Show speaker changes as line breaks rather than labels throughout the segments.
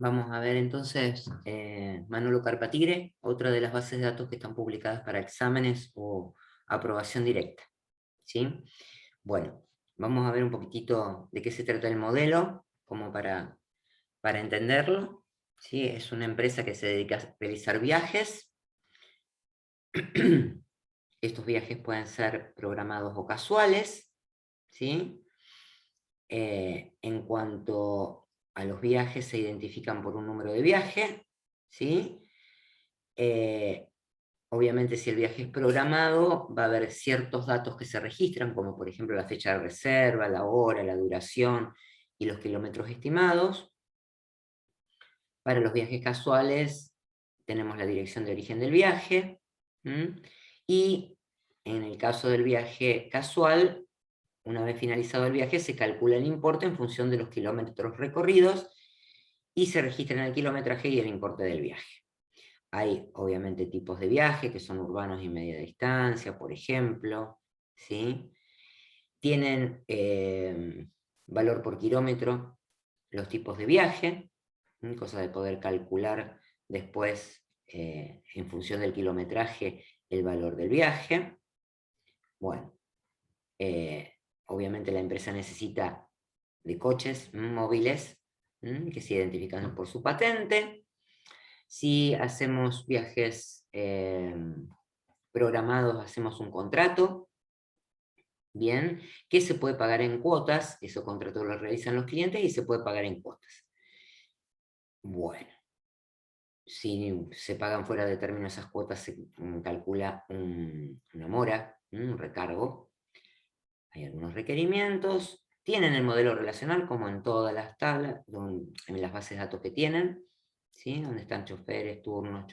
Vamos a ver entonces Manolo Carpatigre, otra de las bases de datos que están publicadas para exámenes o aprobación directa. ¿Sí? Bueno, vamos a ver un poquitito de qué se trata el modelo, como para entenderlo. ¿Sí? Es una empresa que se dedica a realizar viajes. Estos viajes pueden ser programados o casuales. ¿Sí? En cuanto a los viajes, se identifican por un número de viaje. ¿Sí? Eh, Obviamente, si el viaje es programado, va a haber ciertos datos que se registran, como por ejemplo la fecha de reserva, la hora, la duración y los kilómetros estimados. Para los viajes casuales, tenemos la dirección de origen del viaje. Y en el caso del viaje casual, una vez finalizado el viaje, se calcula el importe en función de los kilómetros recorridos y se registran el kilometraje y el importe del viaje. Hay obviamente tipos de viaje que son urbanos y media distancia, por ejemplo, ¿sí? Tienen valor por kilómetro los tipos de viaje, cosa de poder calcular después, en función del kilometraje, el valor del viaje. Bueno, obviamente la empresa necesita de coches móviles que se identifican por su patente. Si hacemos viajes programados, hacemos un contrato, bien, que se puede pagar en cuotas, esos contratos los realizan los clientes y se puede pagar en cuotas. Bueno, si se pagan fuera de término esas cuotas, se calcula una mora, un recargo. Hay algunos requerimientos. Tienen el modelo relacional como en todas las tablas, en las bases de datos que tienen, ¿sí? Donde están choferes, turnos,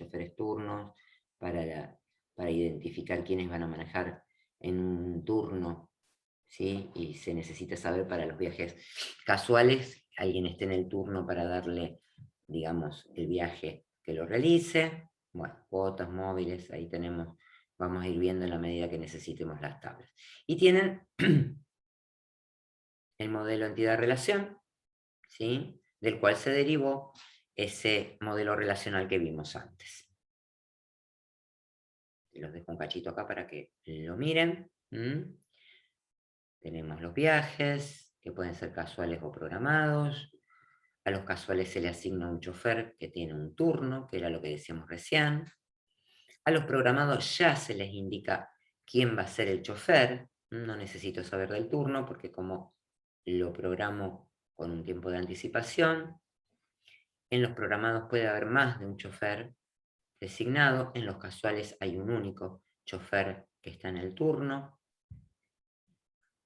para identificar quiénes van a manejar en un turno, ¿sí? Y se necesita saber para los viajes casuales, alguien esté en el turno para darle, digamos, el viaje que lo realice. Bueno, cuotas móviles, ahí tenemos, vamos a ir viendo en la medida que necesitemos las tablas. Y tienen el modelo entidad-relación, ¿sí? Del cual se derivó ese modelo relacional que vimos antes. Los dejo un cachito acá para que lo miren. Tenemos los viajes, que pueden ser casuales o programados. A los casuales se le asigna un chofer que tiene un turno, que era lo que decíamos recién. A los programados ya se les indica quién va a ser el chofer. No necesito saber del turno porque como lo programo con un tiempo de anticipación. En los programados puede haber más de un chofer designado. En los casuales hay un único chofer que está en el turno.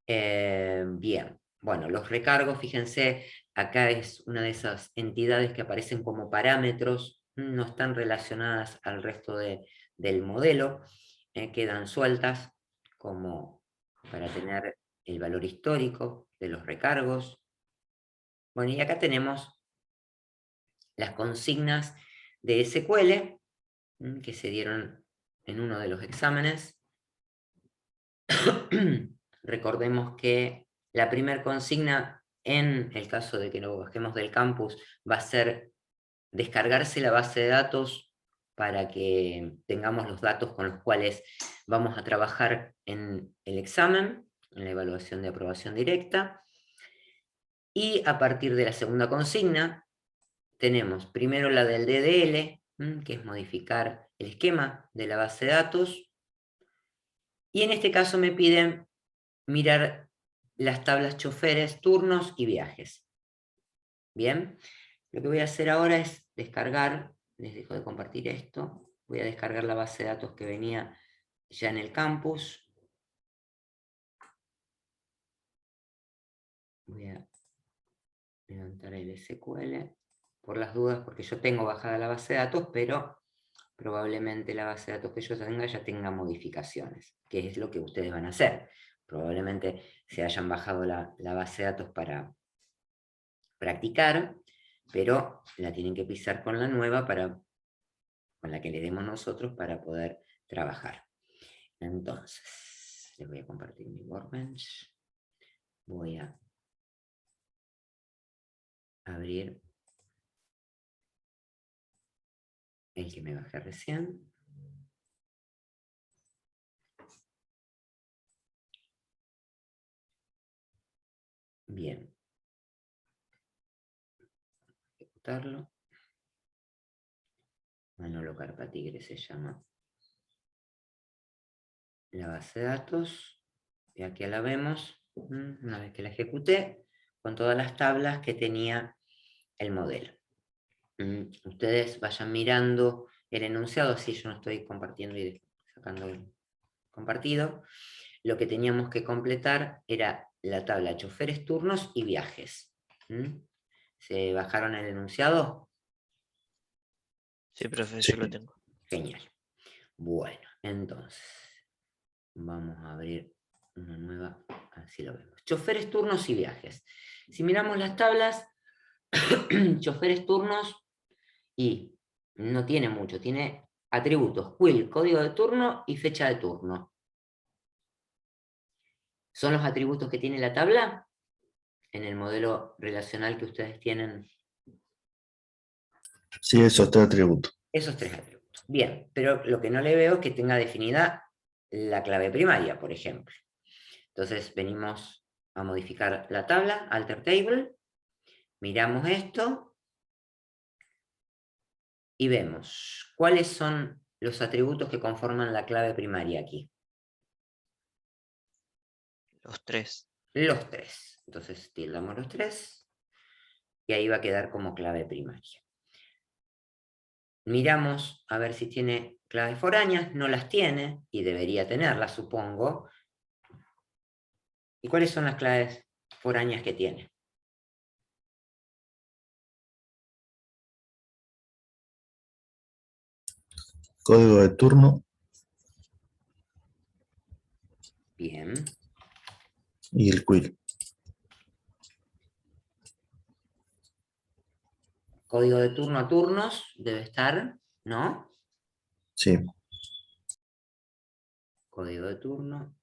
Bien, bueno, los recargos, fíjense, acá es una de esas entidades que aparecen como parámetros, no están relacionadas al resto del modelo, quedan sueltas como para tener el valor histórico de los recargos. Bueno, y acá tenemos las consignas de SQL que se dieron en uno de los exámenes. Recordemos que la primera consigna, en el caso de que lo bajemos del campus, va a ser descargarse la base de datos para que tengamos los datos con los cuales vamos a trabajar en el examen, en la evaluación de aprobación directa. Y a partir de la segunda consigna, tenemos primero la del DDL, que es modificar el esquema de la base de datos. Y en este caso me piden mirar las tablas choferes, turnos y viajes. Bien, lo que voy a hacer ahora es descargar, les dejo de compartir esto, voy a descargar la base de datos que venía ya en el campus. Voy a levantar el SQL por las dudas, porque yo tengo bajada la base de datos, pero probablemente la base de datos que yo tenga ya tenga modificaciones, que es lo que ustedes van a hacer. Probablemente se hayan bajado la base de datos para practicar, pero la tienen que pisar con la nueva con la que le demos nosotros para poder trabajar. Entonces, les voy a compartir mi Workbench. Voy a abrir el que me bajé recién. Bien. Ejecutarlo. Manolo Carpatigre se llama la base de datos. Y aquí la vemos, una vez que la ejecuté, con todas las tablas que tenía el modelo. Ustedes vayan mirando el enunciado, así yo no estoy compartiendo y sacando el compartido. Lo que teníamos que completar era la tabla choferes, turnos y viajes. ¿Se bajaron el enunciado?
Sí, profe,
Sí.
yo lo tengo.
Genial. Bueno, entonces, vamos a abrir una nueva, así lo vemos. Choferes, turnos y viajes. Si miramos las tablas, choferes, turnos, y no tiene mucho, tiene atributos, quill, código de turno y fecha de turno. ¿Son los atributos que tiene la tabla? En el modelo relacional que ustedes tienen.
Sí, esos tres atributos.
Esos tres atributos. Bien, pero lo que no le veo es que tenga definida la clave primaria, por ejemplo. Entonces venimos a modificar la tabla, alter table, miramos esto y vemos cuáles son los atributos que conforman la clave primaria aquí.
Los tres.
Los tres. Entonces tildamos los tres y ahí va a quedar como clave primaria. Miramos a ver si tiene claves foráneas, no las tiene y debería tenerlas, supongo. ¿Y cuáles son las claves foráneas que tiene?
Código de turno
Bien.
y el quill.
Código de turno a turnos debe estar, ¿no?
Sí.
Código de turno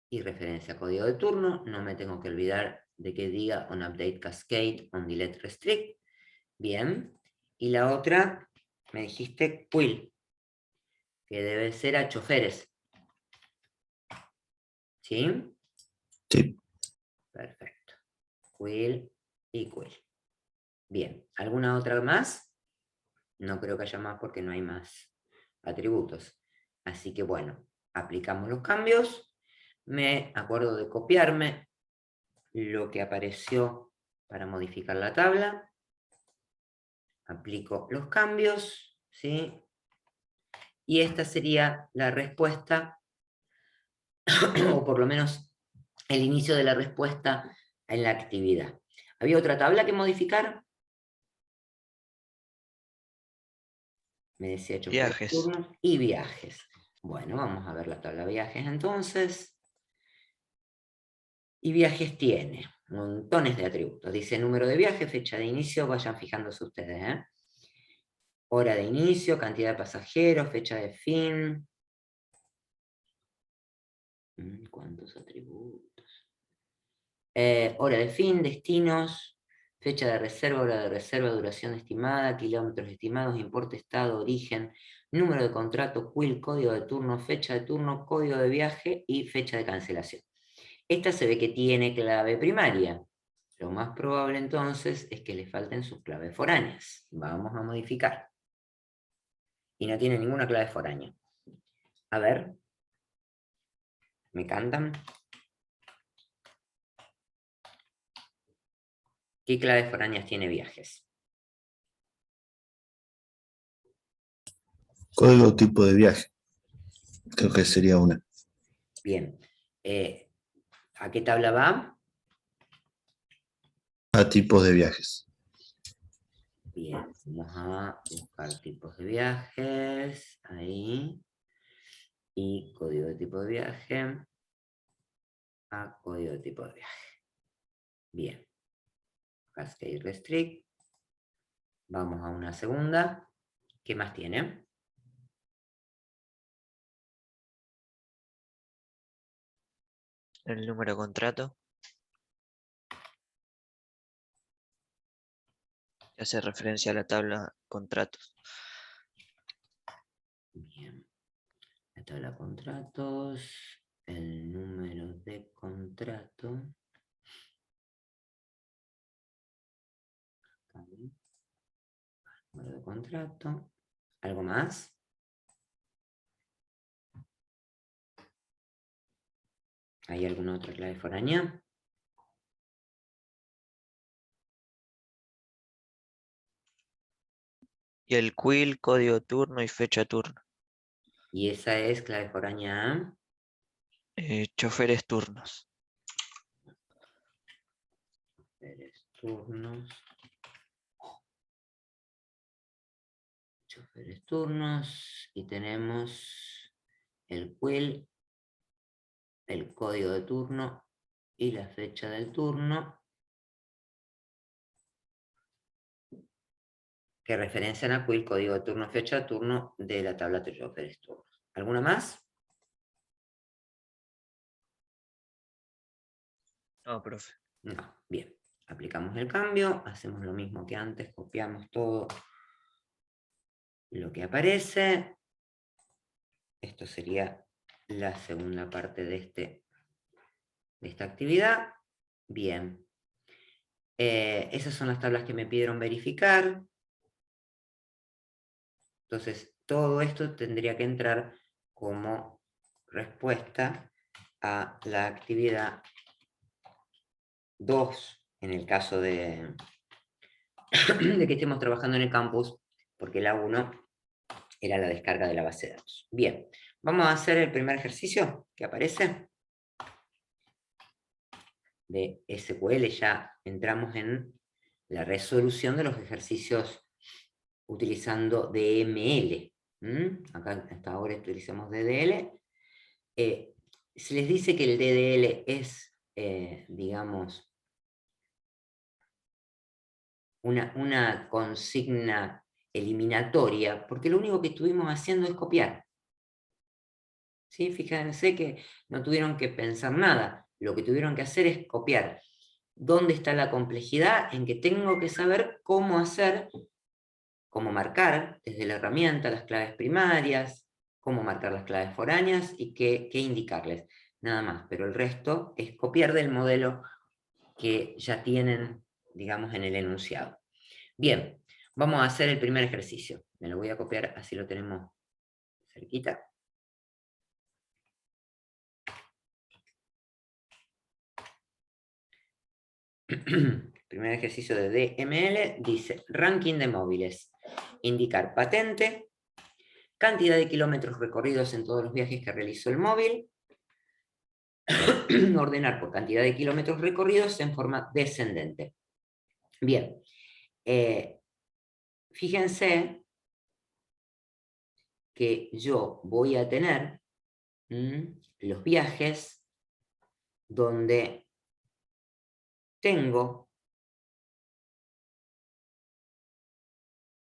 y referencia a código de turno. No me tengo que olvidar de que diga on update cascade, on delete restrict. Bien. Y la otra, me dijiste quill, que debe ser a choferes. ¿Sí?
Sí.
Perfecto. Quill y quill. Bien. ¿Alguna otra más? No creo que haya más porque no hay más atributos. Así que bueno, aplicamos los cambios. Me acuerdo de copiarme lo que apareció para modificar la tabla. Aplico los cambios, ¿sí? Y esta sería la respuesta, o por lo menos el inicio de la respuesta en la actividad. ¿Había otra tabla que modificar? Me decía
Viajes.
turnos y viajes. Bueno, vamos a ver la tabla viajes entonces. Y viajes tiene montones de atributos. Dice número de viaje, fecha de inicio, vayan fijándose ustedes, ¿eh? Hora de inicio, cantidad de pasajeros, fecha de fin. ¿Cuántos atributos? Hora de fin, destinos, fecha de reserva, hora de reserva, duración estimada, kilómetros estimados, importe, estado, origen, número de contrato, quill, código de turno, fecha de turno, código de viaje y fecha de cancelación. Esta se ve que tiene clave primaria. Lo más probable entonces es que le falten sus claves foráneas. Vamos a modificar. Y no tiene ninguna clave foránea. A ver. ¿Me cantan? ¿Qué claves foráneas tiene viajes?
Código tipo de viaje. Creo que sería una.
Bien. ¿A qué tabla va?
A tipos de viajes.
Bien, vamos a buscar tipos de viajes. Ahí. Y código de tipo de viaje. A código de tipo de viaje. Bien. Cascade restrict. Vamos a una segunda. ¿Qué más tiene?
El número de contrato. Que hace referencia a la tabla contratos.
Bien. La tabla de contratos, el número de contrato. Número de contrato. ¿Algo más? ¿Hay alguna otra clave foránea?
Y el quill, código turno y fecha turno.
Y esa es clave foránea.
Choferes turnos.
Turnos. Choferes turnos. Y tenemos el quill, el código de turno y la fecha del turno, que referencian a quill, código de turno, fecha de turno de la tabla de choferes turnos. ¿Alguna más?
No, profe.
No. Bien. Aplicamos el cambio, hacemos lo mismo que antes, copiamos todo lo que aparece. Esto sería la segunda parte de esta actividad. Bien. Esas son las tablas que me pidieron verificar. Entonces, todo esto tendría que entrar como respuesta a la actividad 2, en el caso de que estemos trabajando en el campus, porque la 1 era la descarga de la base de datos. Bien, vamos a hacer el primer ejercicio que aparece de SQL. Ya entramos en la resolución de los ejercicios utilizando DML. Acá hasta ahora utilizamos DDL. Se les dice que el DDL es, digamos, una consigna eliminatoria, porque lo único que estuvimos haciendo es copiar. ¿Sí? Fíjense que no tuvieron que pensar nada, lo que tuvieron que hacer es copiar. ¿Dónde está la complejidad? En que tengo que saber cómo hacer, cómo marcar desde la herramienta las claves primarias, cómo marcar las claves foráneas y qué indicarles. Nada más, pero el resto es copiar del modelo que ya tienen, digamos, en el enunciado. Bien, vamos a hacer el primer ejercicio. Me lo voy a copiar, así lo tenemos cerquita. Primer ejercicio de DML dice, ranking de móviles. Indicar patente, cantidad de kilómetros recorridos en todos los viajes que realizó el móvil, ordenar por cantidad de kilómetros recorridos en forma descendente. Bien, fíjense que yo voy a tener los viajes donde tengo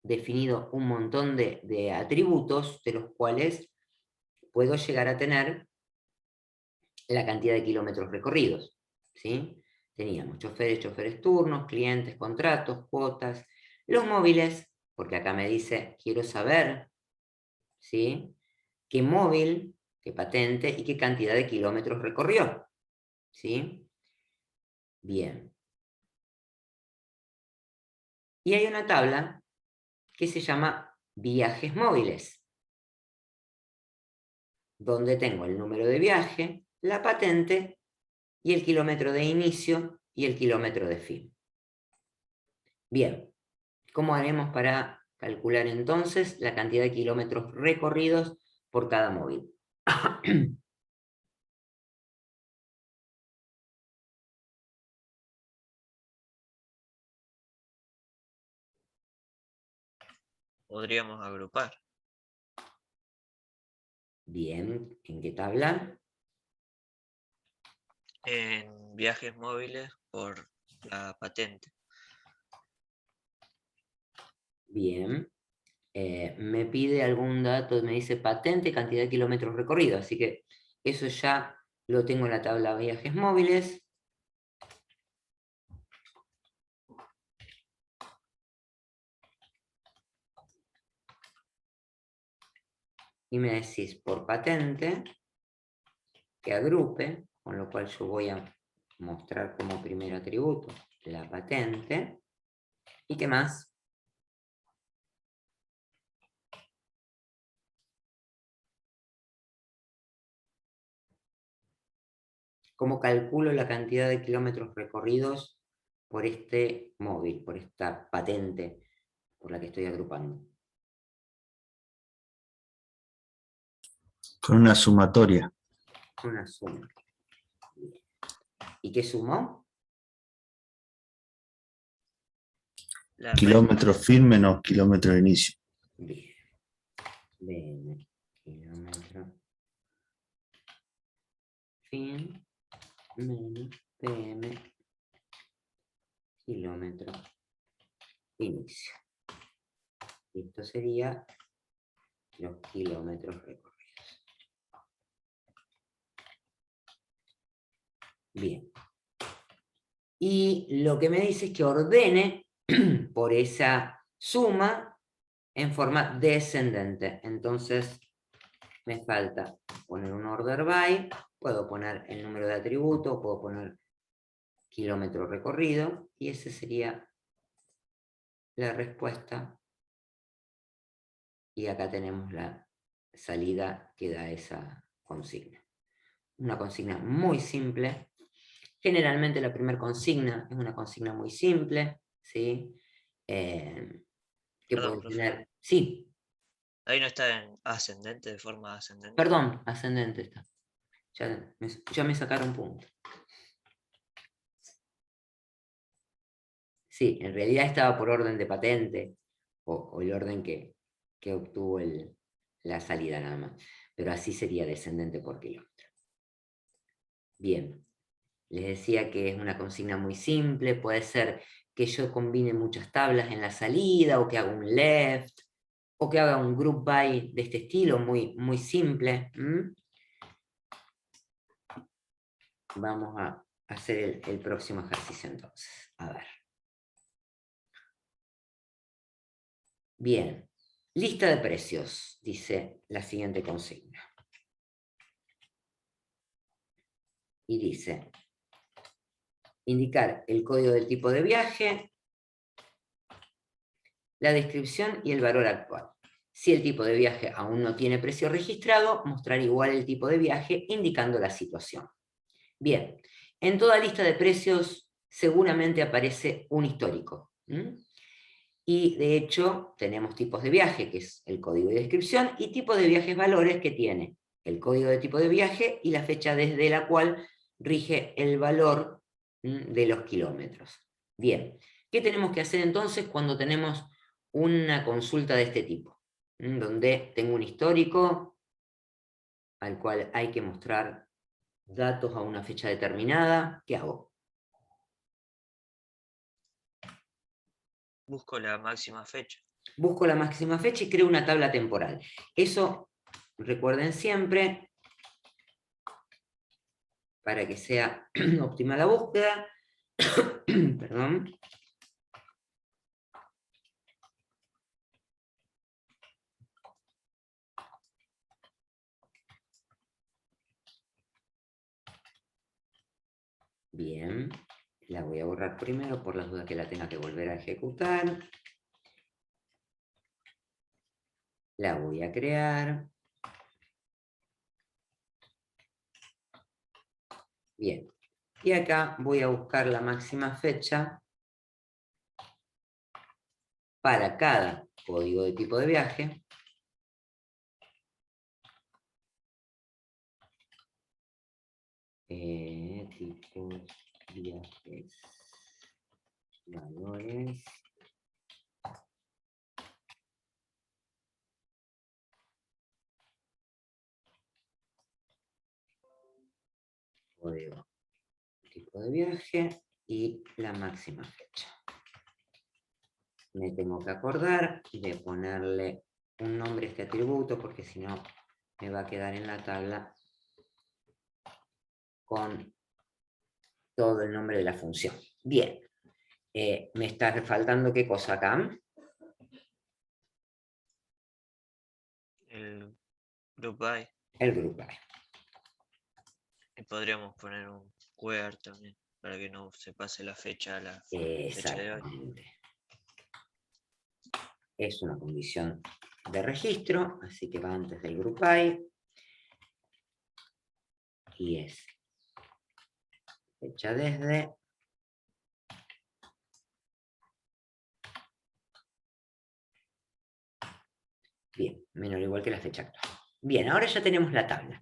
definido un montón de atributos de los cuales puedo llegar a tener la cantidad de kilómetros recorridos, ¿sí? Teníamos choferes turnos, clientes, contratos, cuotas, los móviles, porque acá me dice, quiero saber, ¿sí? Qué móvil, qué patente y qué cantidad de kilómetros recorrió, ¿sí? Bien. Y hay una tabla que se llama viajes móviles, donde tengo el número de viaje, la patente y el kilómetro de inicio y el kilómetro de fin. Bien, ¿cómo haremos para calcular entonces la cantidad de kilómetros recorridos por cada móvil?
Podríamos agrupar.
Bien, ¿en qué tabla?
En viajes móviles por la patente.
Bien. Me pide algún dato, me dice patente, cantidad de kilómetros recorridos, así que eso ya lo tengo en la tabla de viajes móviles. y me decís por patente que agrupe, con lo cual yo voy a mostrar como primer atributo la patente. ¿Y qué más? ¿Cómo calculo la cantidad de kilómetros recorridos por este móvil, por esta patente por la que estoy agrupando?
Con una sumatoria.
Una suma. ¿Y qué sumó?
La
Kilómetro fin menos kilómetro de inicio.
Bien. BM, kilómetro. Fin menos PM, kilómetro. Inicio. Y esto sería los kilómetros recorridos. Bien. Y lo que me dice es que ordene por esa suma en forma descendente. Entonces me falta poner un order by, puedo poner el número de atributo, puedo poner kilómetro recorrido, y esa sería la respuesta. Y acá tenemos la salida que da esa consigna. Una consigna muy simple. Generalmente la primera consigna es una consigna muy simple, ¿sí? Que
Perdón,
puede
profe.
tener... Sí,
Ahí no está en ascendente, de forma ascendente.
perdón, ascendente está. Ya me sacaron punto. Sí, en realidad estaba por orden de patente, o el orden que obtuvo la salida nada más. Pero así sería descendente por kilómetro. Bien. Les decía que es una consigna muy simple, puede ser que yo combine muchas tablas en la salida, o que haga un left, o que haga un group by de este estilo, muy, muy simple. Vamos a hacer el próximo ejercicio entonces. A ver. Bien. Lista de precios, dice la siguiente consigna. Y dice, indicar el código del tipo de viaje, la descripción y el valor actual. Si el tipo de viaje aún no tiene precio registrado, mostrar igual el tipo de viaje indicando la situación. Bien, en toda lista de precios seguramente aparece un histórico. Y de hecho tenemos tipos de viaje, que es el código de descripción, y tipo de viajes valores, que tiene el código de tipo de viaje y la fecha desde la cual rige el valor de los kilómetros. Bien, ¿qué tenemos que hacer entonces cuando tenemos una consulta de este tipo? Donde tengo un histórico al cual hay que mostrar datos a una fecha determinada. ¿Qué hago?
Busco la máxima fecha.
Busco la máxima fecha y creo una tabla temporal. Eso, recuerden siempre, para que sea óptima la búsqueda. Perdón. Bien, la voy a borrar primero por las dudas que la tenga que volver a ejecutar. La voy a crear. Bien, y acá voy a buscar la máxima fecha para cada código de tipo de viaje. Tipos, viajes, valores. Código, tipo de viaje y la máxima fecha. Me tengo que acordar de ponerle un nombre a este atributo, porque si no me va a quedar en la tabla con todo el nombre de la función. Bien, me está faltando ¿qué cosa acá?
El Group by.
El group by.
Y podríamos poner un where también, para que no se pase la fecha a la fecha de hoy.
Exactamente. Es una condición de registro, así que va antes del group by. Y es fecha desde. Bien, menor o igual que la fecha actual. Bien, ahora ya tenemos la tabla.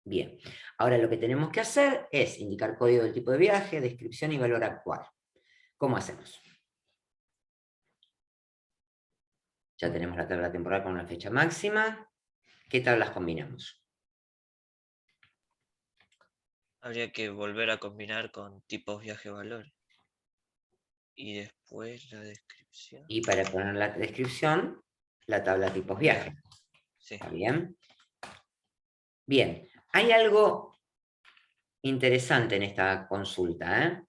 Bien, ahora lo que tenemos que hacer es indicar código del tipo de viaje, descripción y valor actual. ¿Cómo hacemos? Ya tenemos la tabla temporal con una fecha máxima. ¿Qué tablas combinamos?
Habría que volver a combinar con tipos viaje valores. Y después la descripción.
Y para poner la descripción, la tabla tipos viaje.
Sí.
¿Está bien? Bien, hay algo interesante en esta consulta, ¿eh?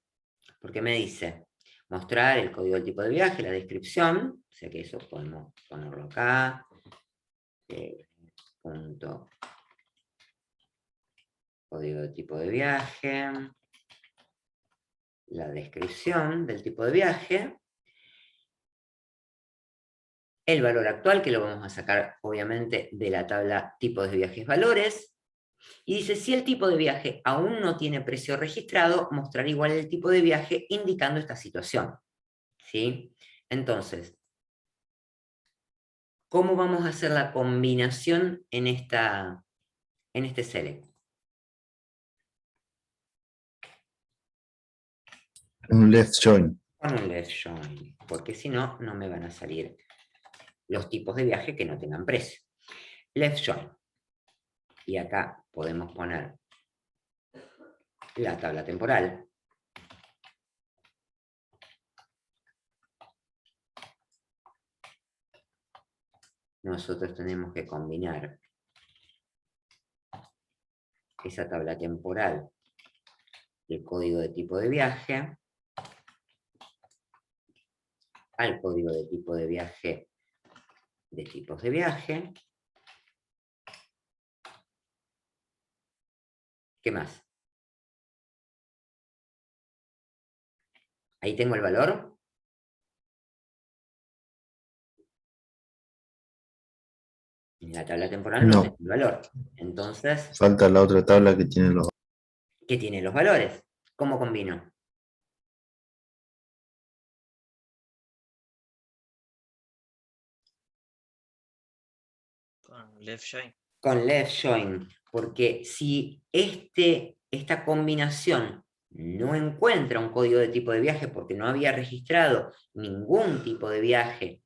Porque me dice mostrar el código del tipo de viaje, la descripción, o sea que eso podemos ponerlo acá, punto código de tipo de viaje, la descripción del tipo de viaje, el valor actual, que lo vamos a sacar obviamente de la tabla tipos de viajes valores, y dice, si el tipo de viaje aún no tiene precio registrado, mostrar igual el tipo de viaje indicando esta situación. ¿Sí? Entonces, ¿cómo vamos a hacer la combinación en este select?
Un left join.
Con un left join, porque si no, no me van a salir los tipos de viaje que no tengan precio. Left join. Y acá podemos poner la tabla temporal. Nosotros tenemos que combinar esa tabla temporal del código de tipo de viaje al código de tipo de viaje de tipos de viaje. ¿Qué más? Ahí tengo el valor. En la tabla temporal no
No.
tengo el valor. Entonces,
Falta la otra tabla que tiene los.
¿qué tiene los valores? ¿Cómo combino?
Con left join.
Con left join, porque si esta combinación no encuentra un código de tipo de viaje porque no había registrado ningún tipo de viaje,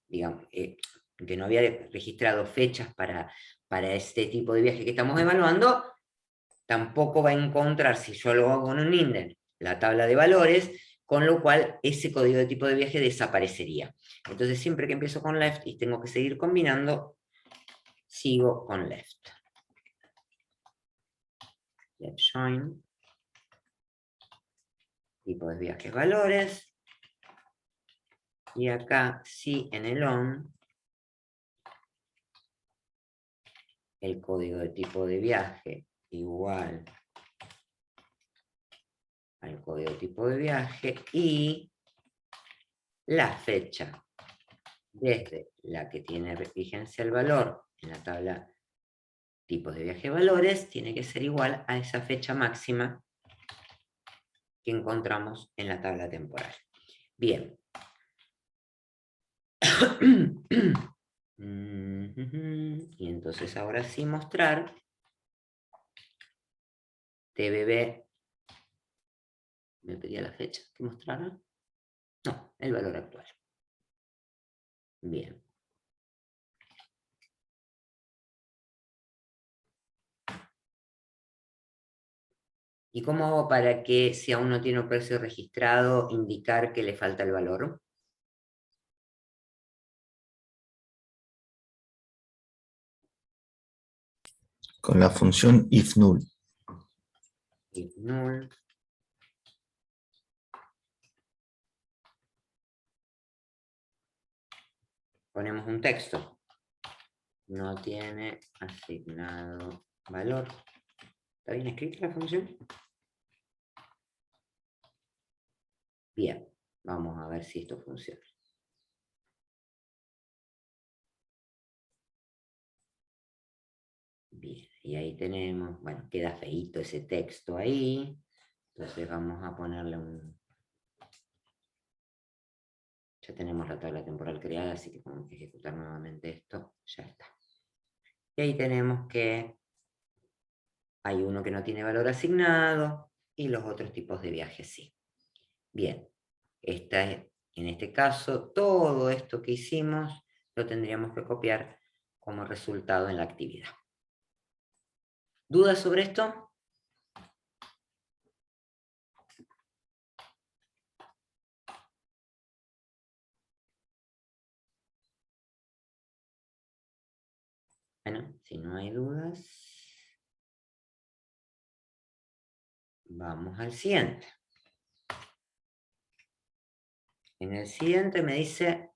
digamos, que no había registrado fechas para este tipo de viaje que estamos evaluando, tampoco va a encontrar, si yo lo hago con un indent, la tabla de valores, con lo cual ese código de tipo de viaje desaparecería. Entonces siempre que empiezo con left y tengo que seguir combinando, sigo con left. Left join. Tipo de viajes valores. Y acá sí en el on. El código de tipo de viaje igual al código de tipo de viaje y la fecha desde la que tiene vigencia el valor en la tabla tipos de viaje valores tiene que ser igual a esa fecha máxima que encontramos en la tabla temporal. Bien. Y entonces ahora sí mostrar TBB. Me pedía la fecha que mostrara. No, el valor actual. Bien. ¿Y cómo hago para que, si aún no tiene un precio registrado, indicar que le falta el valor?
Con la función if null.
If null. Ponemos un texto. no tiene asignado valor. ¿Está bien escrita la función? Bien, vamos a ver si esto funciona. Bien, y ahí tenemos, bueno, queda feíto ese texto ahí. Entonces vamos a ponerle un... Ya tenemos la tabla temporal creada, así que tenemos que ejecutar nuevamente esto. Ya está. Y ahí tenemos que hay uno que no tiene valor asignado y los otros tipos de viajes sí. Bien, en este caso, todo esto que hicimos lo tendríamos que copiar como resultado en la actividad. ¿Dudas sobre esto? Bueno, si no hay dudas, vamos al siguiente. En el siguiente me dice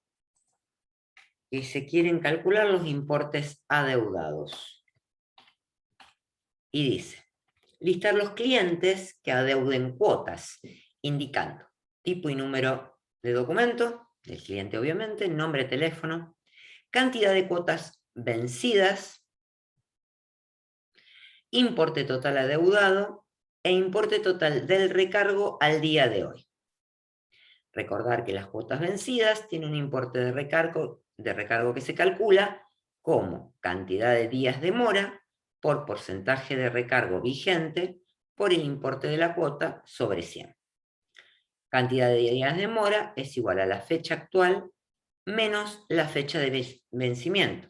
que se quieren calcular los importes adeudados. Y dice, listar los clientes que adeuden cuotas, indicando tipo y número de documento, del cliente obviamente, nombre, teléfono, cantidad de cuotas vencidas, importe total adeudado e importe total del recargo al día de hoy. Recordar que las cuotas vencidas tienen un importe de recargo que se calcula como cantidad de días de mora por porcentaje de recargo vigente por el importe de la cuota sobre 100. Cantidad de días de mora es igual a la fecha actual menos la fecha de vencimiento.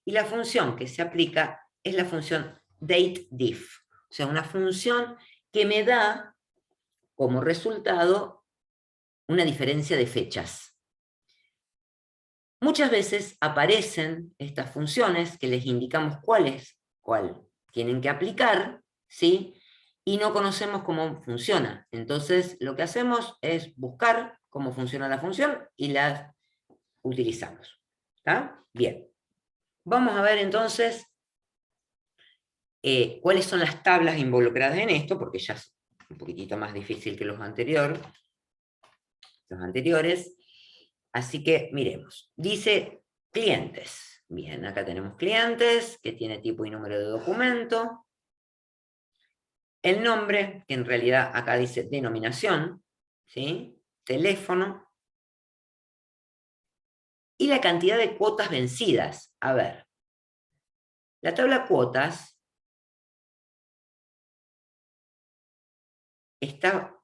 Y la función que se aplica es la función dateDiff, o sea, una función que me da como resultado una diferencia de fechas. Muchas veces aparecen estas funciones que les indicamos cuál tienen que aplicar, ¿sí? Y no conocemos cómo funciona. Entonces, lo que hacemos es buscar cómo funciona la función y la utilizamos. ¿Está? Bien. Vamos a ver entonces cuáles son las tablas involucradas en esto, porque ya es un poquitito más difícil que los anteriores. Así que miremos. Dice clientes. Bien, acá tenemos clientes, que tiene tipo y número de documento. El nombre, que en realidad acá dice denominación, ¿sí? Teléfono. Y la cantidad de cuotas vencidas. A ver. La tabla cuotas está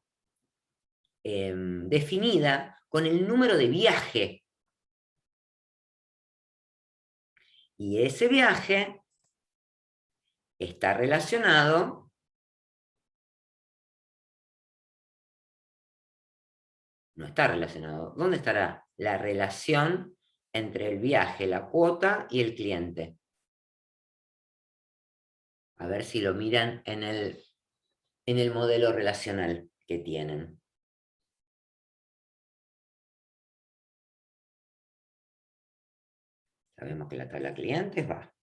definida con el número de viaje. Y ese viaje está relacionado no está relacionado. ¿Dónde estará la relación entre el viaje, la cuota y el cliente? A ver si lo miran en el modelo relacional que tienen. Sabemos que la tabla clientes va.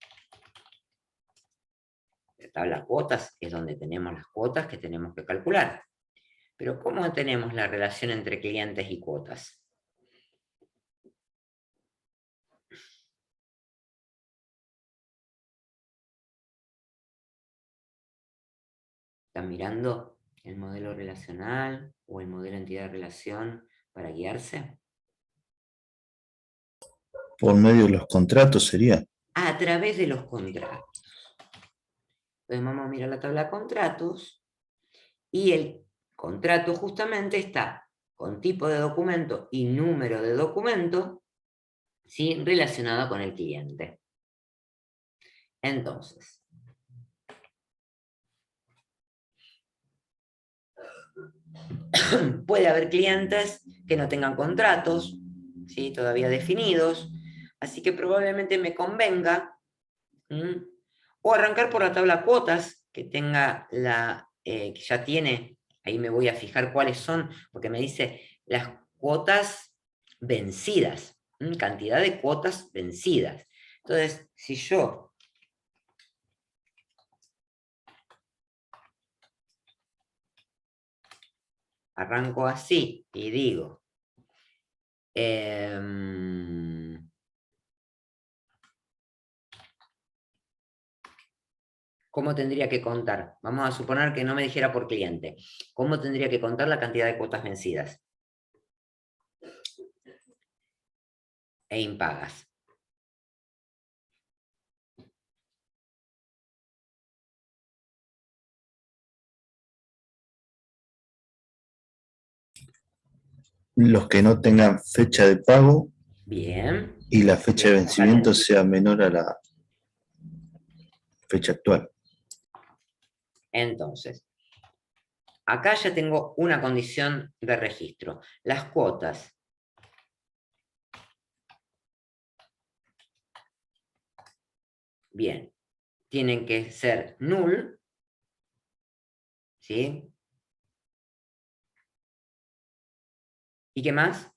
La tabla cuotas es donde tenemos las cuotas que tenemos que calcular. Pero ¿cómo tenemos la relación entre clientes y cuotas? ¿Están mirando el modelo relacional o el modelo entidad-relación para guiarse?
Por medio de los contratos sería.
A través de los contratos. Entonces vamos a mirar la tabla de contratos y el contrato justamente está con tipo de documento y número de documento, ¿sí? Relacionado con el cliente. Entonces, puede haber clientes que no tengan contratos, ¿sí? Todavía definidos, así que probablemente me convenga o arrancar por la tabla cuotas que tenga que ya tiene, ahí me voy a fijar cuáles son, porque me dice las cuotas vencidas, cantidad de cuotas vencidas. Entonces, si yo arranco así y digo, ¿cómo tendría que contar? Vamos a suponer que no me dijera por cliente. ¿Cómo tendría que contar la cantidad de cuotas vencidas e impagas?
Los que no tengan fecha de pago
Bien.
y la fecha de vencimiento sea menor a la fecha actual.
Entonces, acá ya tengo una condición de registro. Las cuotas bien, tienen que ser null, ¿sí? ¿Y qué más?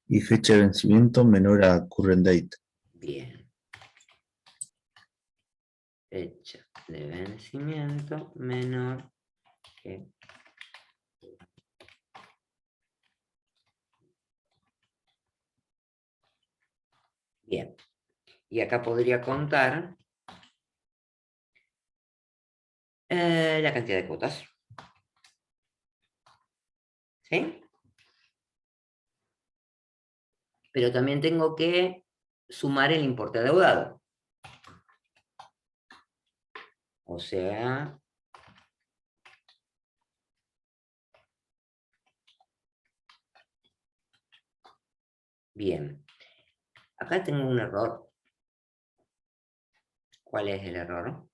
Y fecha de vencimiento menor a current date.
Bien. Fecha de vencimiento menor que... Bien. Y acá podría contar la cantidad de cuotas. ¿Sí? Pero también tengo que sumar el importe adeudado. O sea... Bien. Acá tengo un error. ¿Cuál es el error?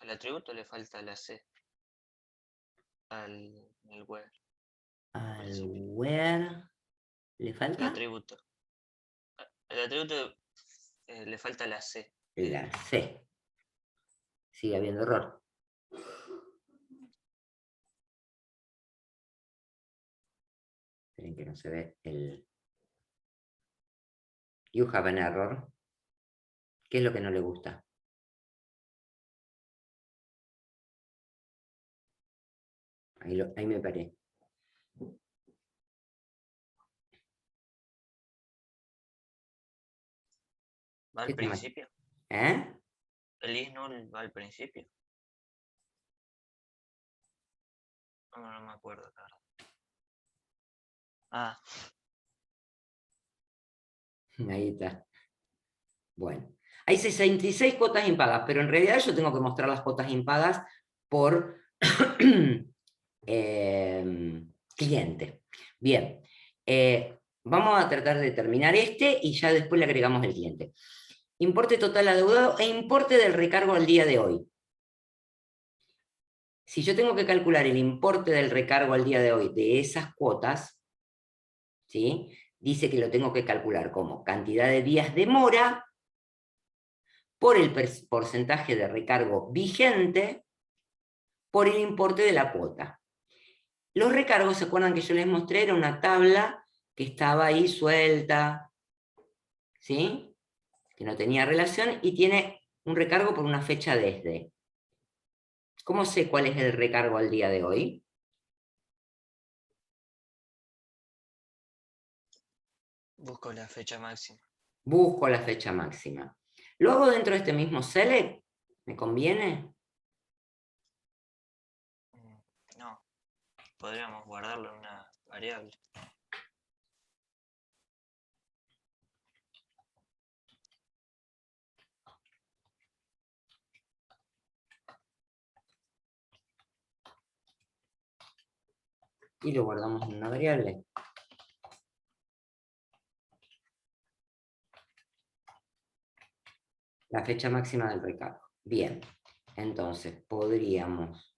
Al atributo le falta la C. Al web.
Al where... ¿Le
El
falta?
atributo. El atributo le falta la C.
La C. Sigue habiendo error. Esperen que no se ve el... You have an error. ¿Qué es lo que no le gusta? Ahí me paré.
¿Va al principio?
¿Eh?
El is null va al principio. No me acuerdo, la verdad. Ah,
Ahí está. Bueno. Hay 66 cuotas impagas, pero en realidad yo tengo que mostrar las cuotas impagas por cliente. Bien. Vamos a tratar de terminar este y ya después le agregamos el cliente. Importe total adeudado e importe del recargo al día de hoy. Si yo tengo que calcular el importe del recargo al día de hoy de esas cuotas, ¿sí? Dice que lo tengo que calcular como cantidad de días de mora por el porcentaje de recargo vigente por el importe de la cuota. Los recargos, ¿se acuerdan que yo les mostré? Era una tabla que estaba ahí suelta, ¿sí? Que no tenía relación y tiene un recargo por una fecha desde. ¿Cómo sé cuál es el recargo al día de hoy?
busco la fecha máxima.
Busco la fecha máxima. ¿Lo hago dentro de este mismo select? ¿Me conviene?
No. Podríamos guardarlo en una variable.
Y lo guardamos en una variable. La fecha máxima del recargo. Bien, entonces podríamos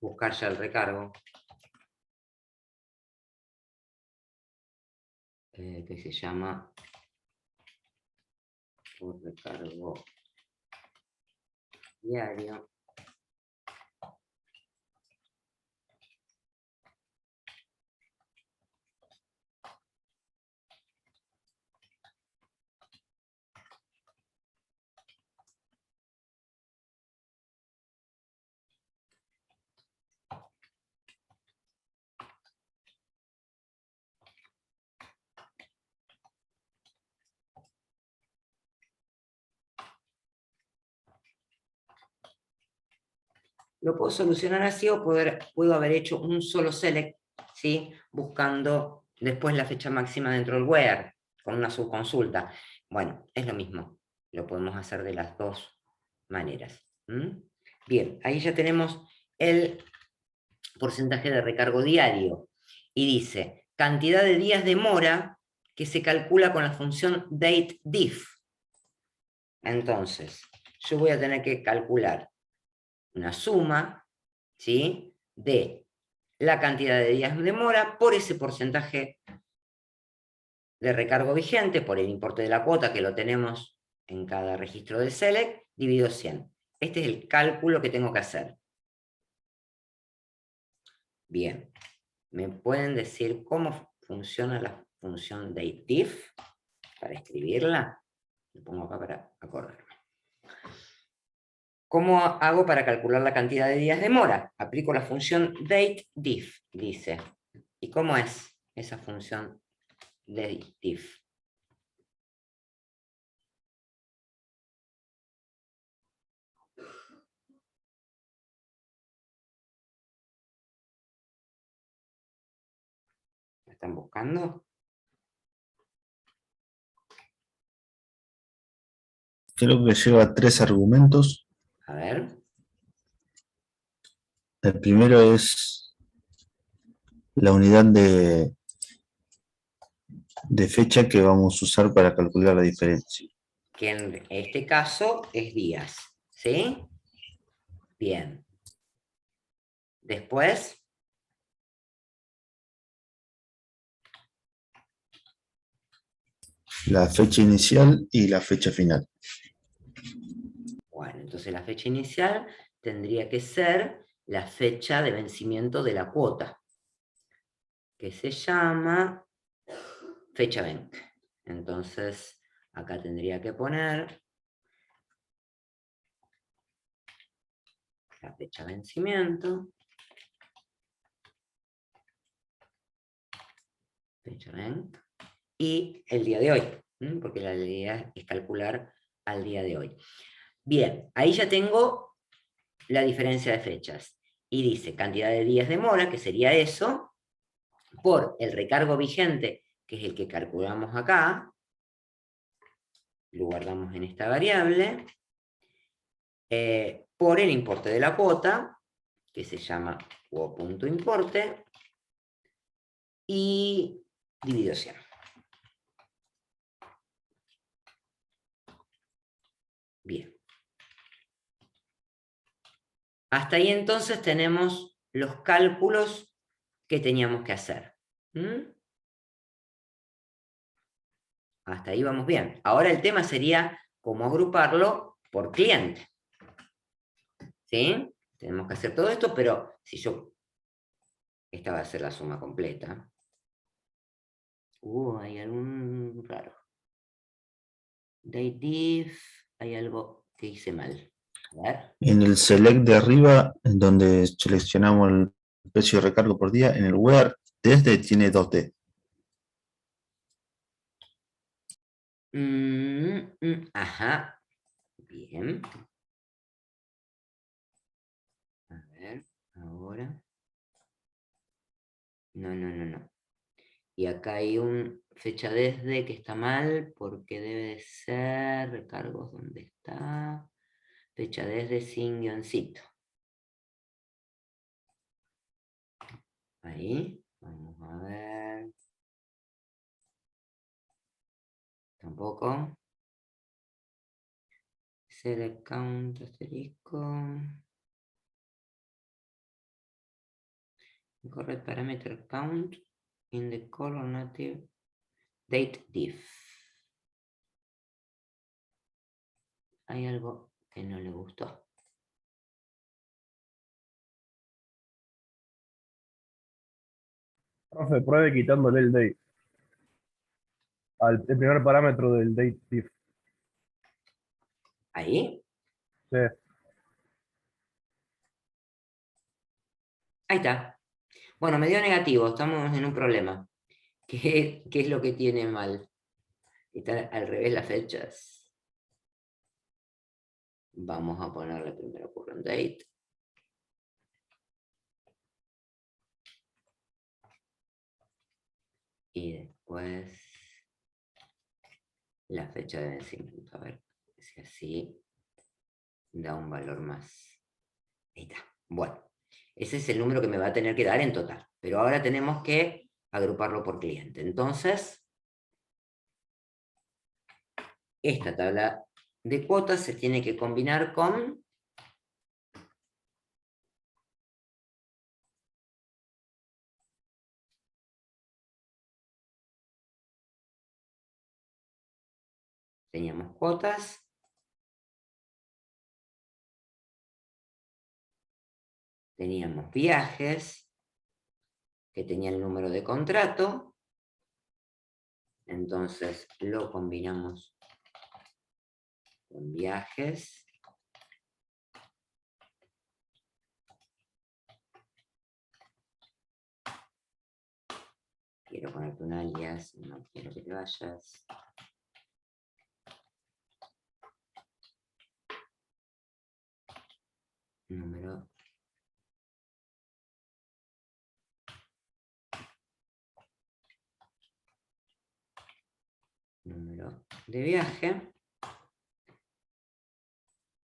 buscar ya el recargo. Que se llama por recargo diario. Lo puedo solucionar así o puedo haber hecho un solo select, ¿sí? Buscando después la fecha máxima dentro del where, con una subconsulta. Bueno, es lo mismo. Lo podemos hacer de las dos maneras. Bien, ahí ya tenemos el porcentaje de recargo diario. Y dice, cantidad de días de mora que se calcula con la función dateDiff. Entonces, yo voy a tener que calcular una suma, ¿sí?, de la cantidad de días de mora por ese porcentaje de recargo vigente, por el importe de la cuota que lo tenemos en cada registro del select, dividido 100. Este es el cálculo que tengo que hacer. Bien, ¿me pueden decir cómo funciona la función dateDiff para escribirla? Lo pongo acá para acordarme. ¿Cómo hago para calcular la cantidad de días de mora? Aplico la función dateDiff, dice. ¿Y cómo es esa función dateDiff? ¿La están buscando?
Creo que lleva 3 argumentos.
A ver.
El primero es la unidad de fecha que vamos a usar para calcular la diferencia.
Que en este caso es días, ¿sí? Bien. Después,
La fecha inicial y la fecha final.
bueno, entonces la fecha inicial tendría que ser la fecha de vencimiento de la cuota, que se llama fecha venc. Entonces, acá tendría que poner la fecha de vencimiento, fecha venc, y el día de hoy, porque la idea es calcular al día de hoy. Bien, ahí ya tengo la diferencia de fechas. Y dice cantidad de días de mora, que sería eso, por el recargo vigente, que es el que calculamos acá, lo guardamos en esta variable, por el importe de la cuota, que se llama quo.importe, y dividido 100. Bien. Hasta ahí entonces tenemos los cálculos que teníamos que hacer. Hasta ahí vamos bien. Ahora el tema sería cómo agruparlo por cliente. ¿Sí? Tenemos que hacer todo esto, pero si yo... Esta va a ser la suma completa. Hay algún raro. dateDiff, hay algo que hice mal. A ver.
En el select de arriba, en donde seleccionamos el precio de recargo por día, en el where desde tiene 2D.
Ajá. Bien. A ver, ahora. No. Y acá hay un fecha desde que está mal, porque debe de ser recargos, ¿dónde está? Fecha desde sin guioncito. Ahí, vamos a ver. Tampoco. Select count, asterisco. Incorrect parameter count in the color native dateDiff. hay algo que no le gustó.
Profe, pruebe quitándole el date. El primer parámetro del date diff.
¿Ahí?
Sí.
Ahí está. Bueno, me dio negativo, estamos en un problema. ¿Qué es lo que tiene mal? Están al revés las fechas. Vamos a ponerle primero current date. Y después la fecha de vencimiento. A ver si así da un valor más. Ahí está. Bueno, ese es el número que me va a tener que dar en total. Pero ahora tenemos que agruparlo por cliente. Entonces, esta tabla de cuotas se tiene que combinar con teníamos cuotas, teníamos viajes, que tenía el número de contrato, entonces lo combinamos con viajes. Quiero ponerte un alias, no quiero que te vayas. Número de viaje.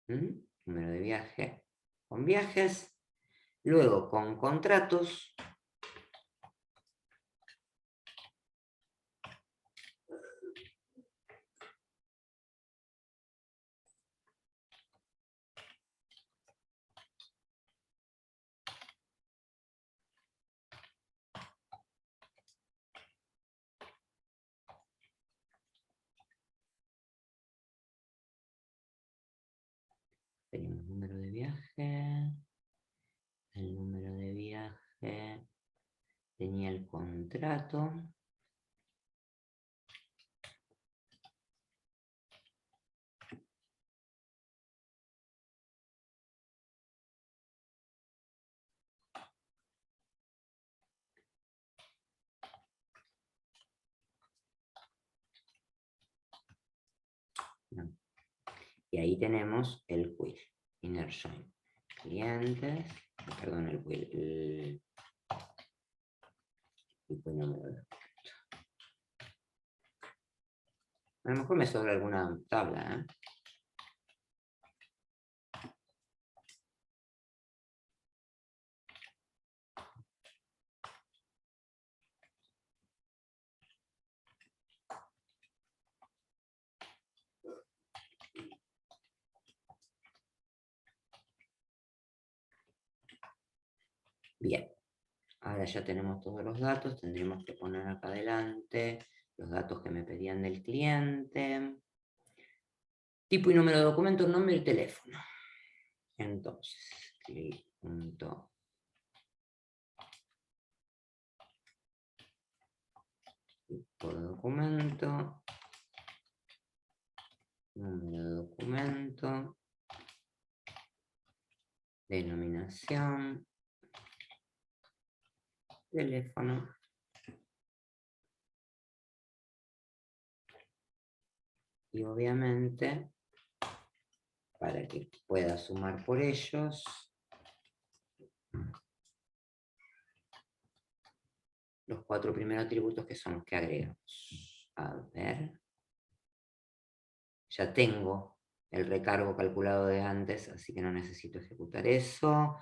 Número de viaje con viajes. Luego con contratos. Tenemos número de viaje. El número de viaje tenía el contrato. No. Y ahí tenemos el quill, inner join. Clientes, perdón, el quill, el quill número de. A lo mejor me sobra alguna tabla, ¿eh? Bien, ahora ya tenemos todos los datos, tendremos que poner acá adelante los datos que me pedían del cliente. Tipo y número de documento, nombre y teléfono. Entonces, click.tipo de documento, número de documento, denominación, teléfono. Y obviamente, para que pueda sumar por ellos, los 4 primeros atributos que son los que agregamos. A ver. Ya tengo el recargo calculado de antes, así que no necesito ejecutar eso.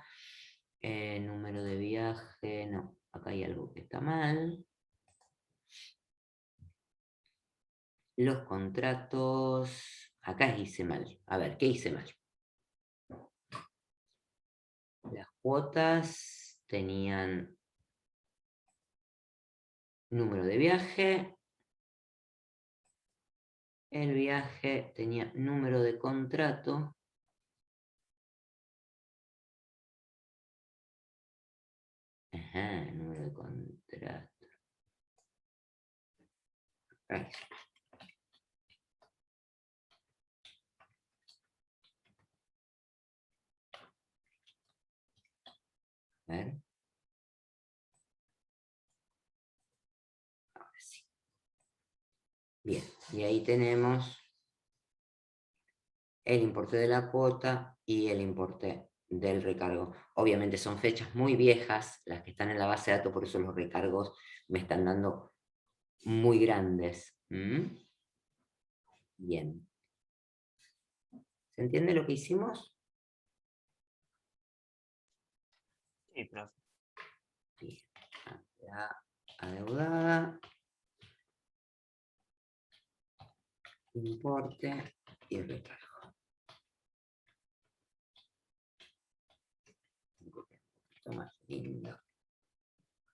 Número de viaje, no, acá hay algo que está mal. Los contratos, acá hice mal. A ver, ¿qué hice mal? Las cuotas tenían número de viaje, el viaje tenía número de contrato. Ajá, número de contrato. Ahí. A ver. Ahora sí. Bien, y ahí tenemos el importe de la cuota y el importe del recargo. Obviamente son fechas muy viejas las que están en la base de datos, por eso los recargos me están dando muy grandes. Bien. ¿Se entiende lo que hicimos?
Sí, profe.
Bien. La adeudada, importe y recargo. Un poquito más lindo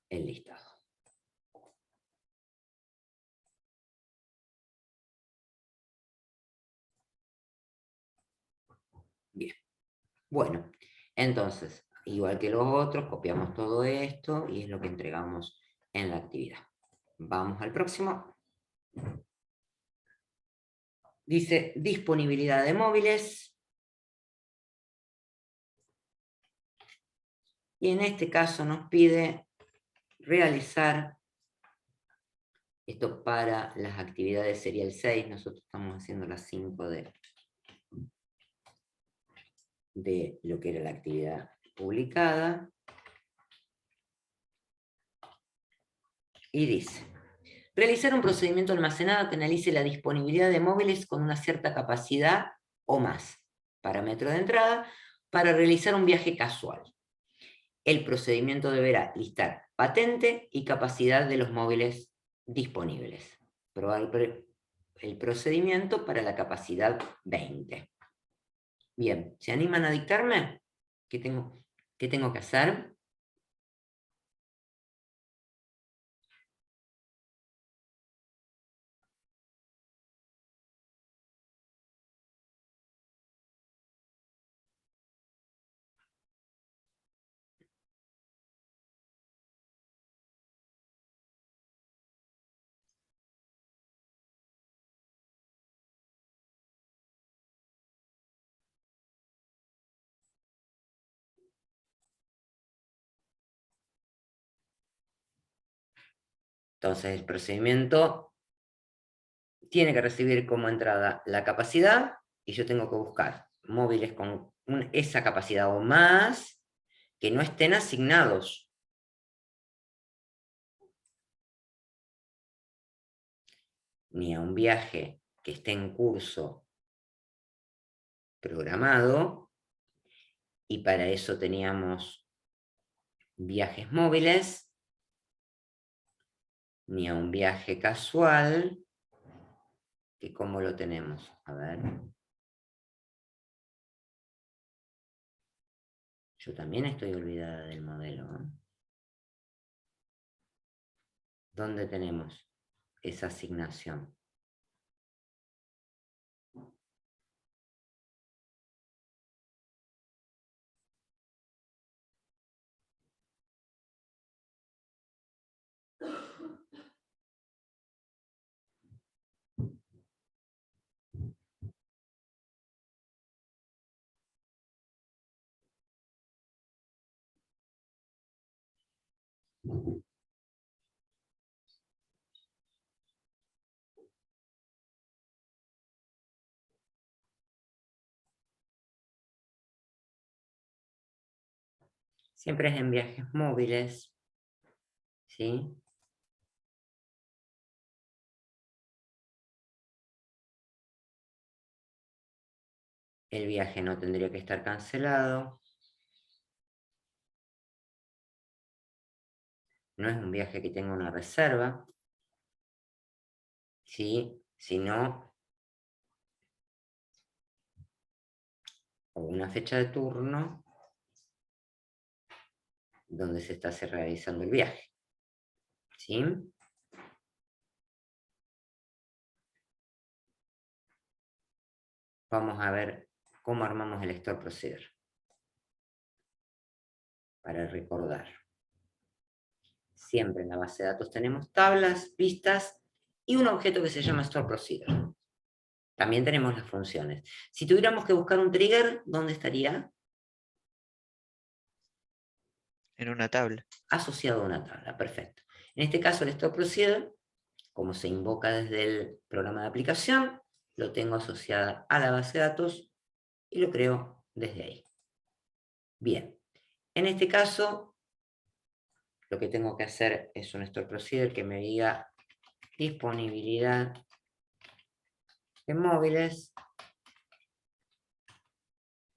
el listado. Bien. Bueno, entonces, igual que los otros, copiamos todo esto y es lo que entregamos en la actividad. Vamos al próximo. Dice disponibilidad de móviles. Y en este caso nos pide realizar esto para las actividades serial 6. Nosotros estamos haciendo las 5 de lo que era la actividad publicada. Y dice, realizar un procedimiento almacenado que analice la disponibilidad de móviles con una cierta capacidad o más. Parámetro de entrada para realizar un viaje casual. El procedimiento deberá listar patente y capacidad de los móviles disponibles. Probar el procedimiento para la capacidad 20. Bien, ¿se animan a dictarme? ¿Qué tengo que hacer? Entonces, el procedimiento tiene que recibir como entrada la capacidad y yo tengo que buscar móviles con esa capacidad o más que no estén asignados. Ni a un viaje que esté en curso programado, y para eso teníamos viajes móviles, ni a un viaje casual, que ¿cómo lo tenemos? A ver. Yo también estoy olvidada del modelo. ¿Dónde tenemos esa asignación? Siempre es en viajes móviles, ¿sí? El viaje no tendría que estar cancelado. No es un viaje que tenga una reserva, ¿sí? Sino o una fecha de turno donde se está realizando el viaje, ¿sí? vamos a ver cómo armamos el store procedure. Para recordar. Siempre en la base de datos tenemos tablas, vistas y un objeto que se llama store procedure. También tenemos las funciones. Si tuviéramos que buscar un trigger, ¿dónde estaría?
En una tabla.
Asociado a una tabla, perfecto. En este caso el store procedure, como se invoca desde el programa de aplicación, lo tengo asociado a la base de datos y lo creo desde ahí. Bien, en este caso, lo que tengo que hacer es un store procedure que me diga disponibilidad de móviles.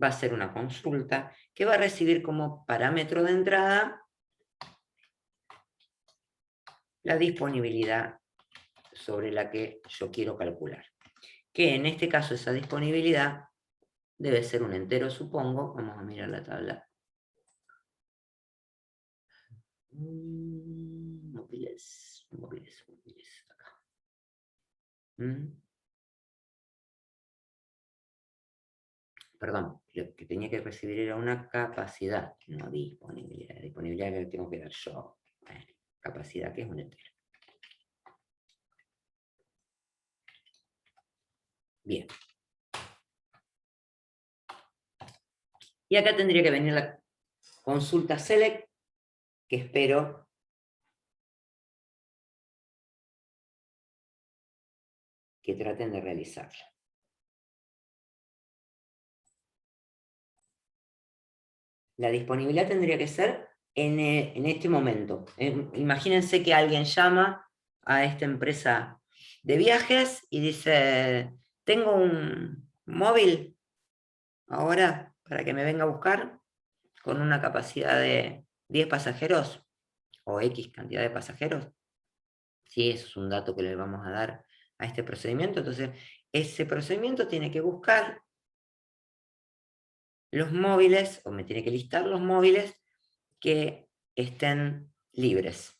Va a ser una consulta que va a recibir como parámetro de entrada la disponibilidad sobre la que yo quiero calcular. Que en este caso esa disponibilidad debe ser un entero, supongo. Vamos a mirar la tabla. Móviles, acá. Perdón, lo que tenía que recibir era una capacidad, no disponibilidad. Disponibilidad que tengo que dar yo. Capacidad que es un entero. Bien. Y acá tendría que venir la consulta select, que espero que traten de realizarla. La disponibilidad tendría que ser en este momento. Imagínense que alguien llama a esta empresa de viajes y dice, tengo un móvil ahora para que me venga a buscar con una capacidad de 10 pasajeros o X cantidad de pasajeros. Sí, eso es un dato que le vamos a dar a este procedimiento. Entonces, ese procedimiento tiene que buscar los móviles, o me tiene que listar los móviles que estén libres.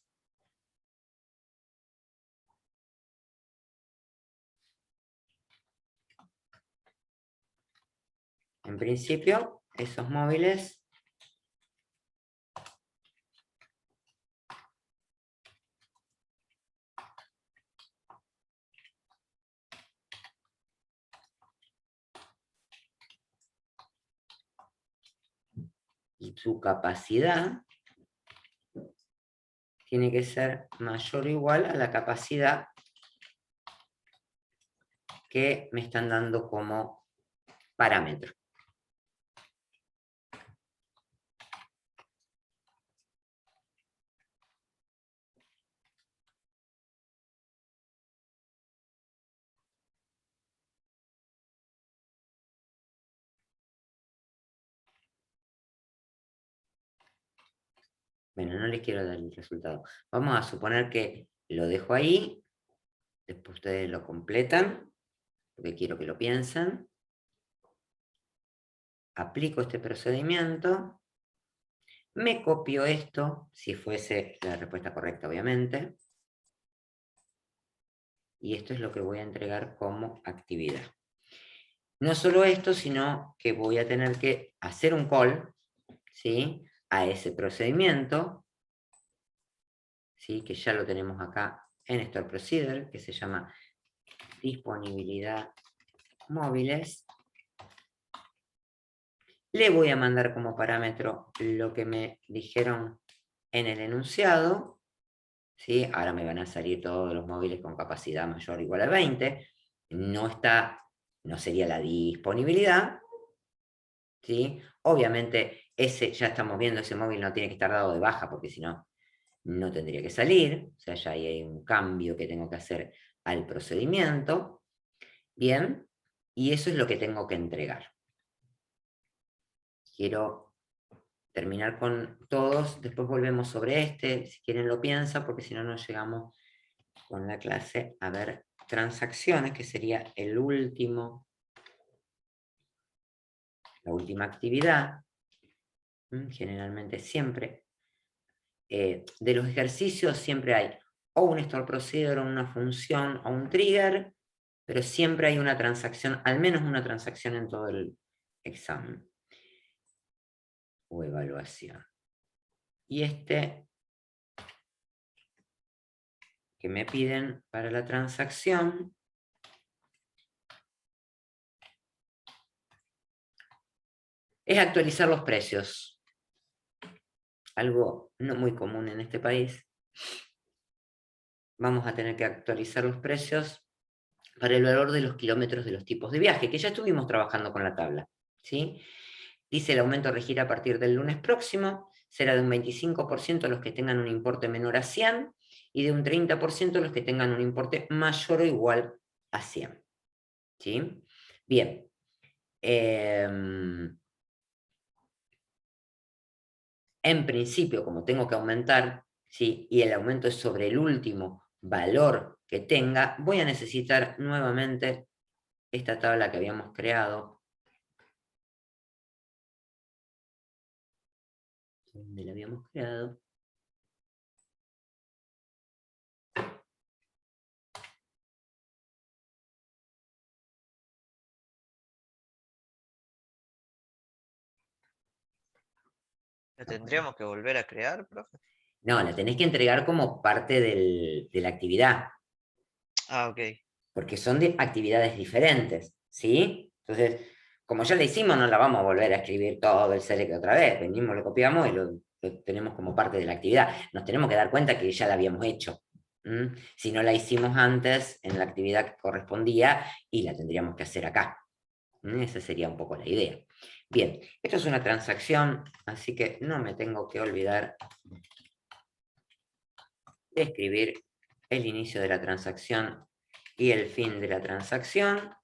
En principio, esos móviles y su capacidad tiene que ser mayor o igual a la capacidad que me están dando como parámetro. Bueno, no les quiero dar el resultado. Vamos a suponer que lo dejo ahí, después ustedes lo completan, porque quiero que lo piensen. Aplico este procedimiento, me copio esto, si fuese la respuesta correcta, obviamente, y esto es lo que voy a entregar como actividad. No solo esto, sino que voy a tener que hacer un call, ¿sí?, a ese procedimiento, ¿sí?, que ya lo tenemos acá en Store Procedure, que se llama disponibilidad móviles. Le voy a mandar como parámetro lo que me dijeron en el enunciado, ¿sí? Ahora me van a salir todos los móviles con capacidad mayor o igual a 20. No sería la disponibilidad, ¿sí? Obviamente, ya estamos viendo, ese móvil no tiene que estar dado de baja, porque si no, no tendría que salir. O sea, ya hay un cambio que tengo que hacer al procedimiento. Bien, y eso es lo que tengo que entregar. Quiero terminar con todos, después volvemos sobre este, si quieren lo piensan, porque si no, no llegamos con la clase a ver transacciones, que sería la última actividad. Generalmente siempre, de los ejercicios siempre hay o un store procedure, o una función, o un trigger, pero siempre hay una transacción, al menos una transacción en todo el examen o evaluación. Y este que me piden para la transacción es actualizar los precios. Algo no muy común en este país. Vamos a tener que actualizar los precios para el valor de los kilómetros de los tipos de viaje, que ya estuvimos trabajando con la tabla, ¿sí? Dice el aumento regirá a partir del lunes próximo, será de un 25% los que tengan un importe menor a 100 y de un 30% los que tengan un importe mayor o igual a 100. ¿Sí? Bien. En principio, como tengo que aumentar, ¿sí? Y el aumento es sobre el último valor que tenga, voy a necesitar nuevamente esta tabla que habíamos creado. ¿Dónde la habíamos creado?
¿La tendríamos que volver a crear, profe?
No, la tenés que entregar como parte de la actividad,
Ah, ok.
porque son de actividades diferentes, ¿sí? Entonces, como ya la hicimos, no la vamos a volver a escribir todo el select otra vez. Venimos, lo copiamos y lo tenemos como parte de la actividad. Nos tenemos que dar cuenta que ya la habíamos hecho. Si no la hicimos antes en la actividad que correspondía y la tendríamos que hacer acá. Esa sería un poco la idea. Bien, esto es una transacción, así que no me tengo que olvidar de escribir el inicio de la transacción y el fin de la transacción.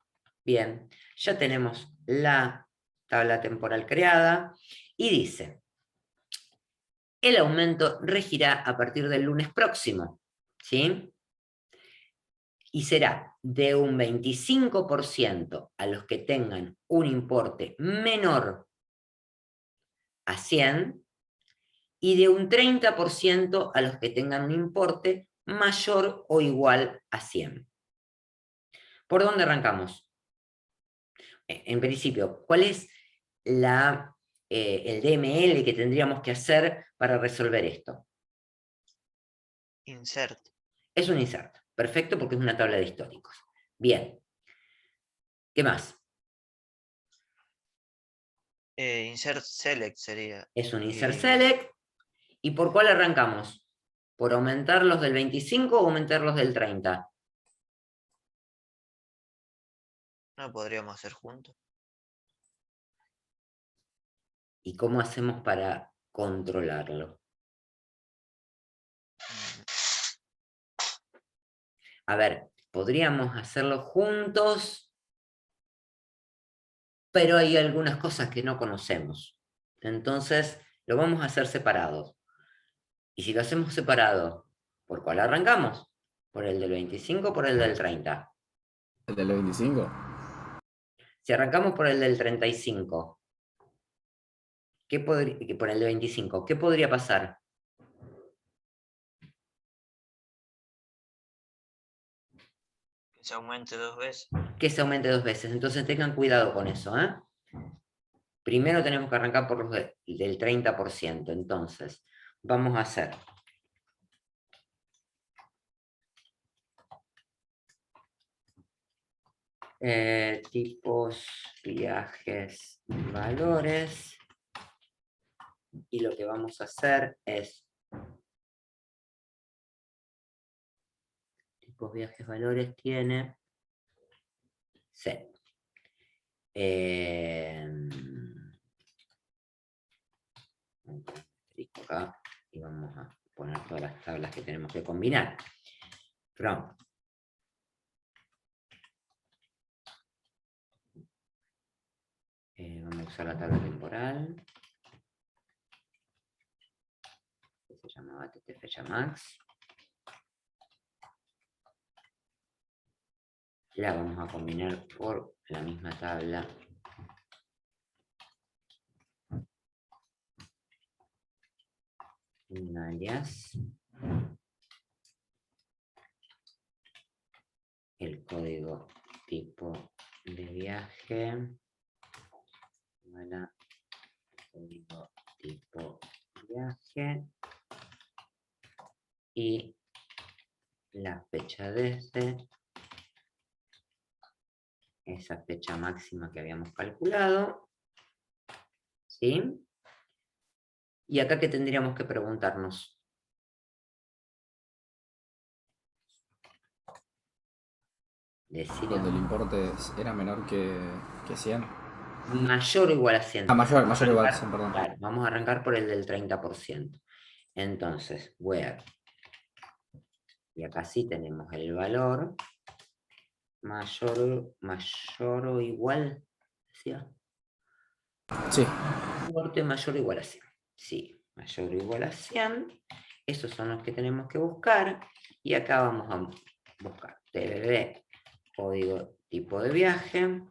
Bien, ya tenemos la tabla temporal creada y dice, el aumento regirá a partir del lunes próximo, ¿sí? Y será de un 25% a los que tengan un importe menor a 100 y de un 30% a los que tengan un importe mayor o igual a 100. ¿Por dónde arrancamos? En principio, ¿cuál es el DML que tendríamos que hacer para resolver esto?
Insert.
Es un insert. Perfecto, porque es una tabla de históricos. Bien. ¿Qué más?
Insert select sería.
Es un insert select. ¿Y por cuál arrancamos? ¿Por aumentar los del 25 o aumentar los del 30?
No podríamos hacer juntos.
¿Y cómo hacemos para controlarlo? A ver, podríamos hacerlo juntos, pero hay algunas cosas que no conocemos. Entonces, lo vamos a hacer separados. Y si lo hacemos separado, ¿por cuál arrancamos? ¿Por el del 25 o por el del 30?
El del 25.
Si arrancamos por el del 35, por el del 25, ¿qué podría pasar?
Que se aumente 2 veces.
Que se aumente 2 veces. Entonces tengan cuidado con eso, ¿eh? Primero tenemos que arrancar por los del 30%. Entonces, vamos a hacer tipos, viajes, valores. Y lo que vamos a hacer es tipos, viajes, valores tiene set. Acá, y vamos a poner todas las tablas que tenemos que combinar. From. Vamos a usar la tabla temporal, que se llamaba TT fecha max. La vamos a combinar por la misma tabla. Un alias. El código tipo de viaje para código tipo viaje y la fecha desde esa fecha máxima que habíamos calculado, ¿sí? Y acá, ¿qué tendríamos que preguntarnos?
Donde el importe era menor que 100.
Mayor o igual a 100.
Ah, mayor o igual a 100, perdón.
Claro, vamos a arrancar por el del 30%. Entonces, where, y acá sí tenemos el valor, mayor o igual, ¿decía?
Sí.
Importe mayor o igual a 100. Sí, mayor o igual a 100. Esos son los que tenemos que buscar. Y acá vamos a buscar TBB, código tipo de viaje.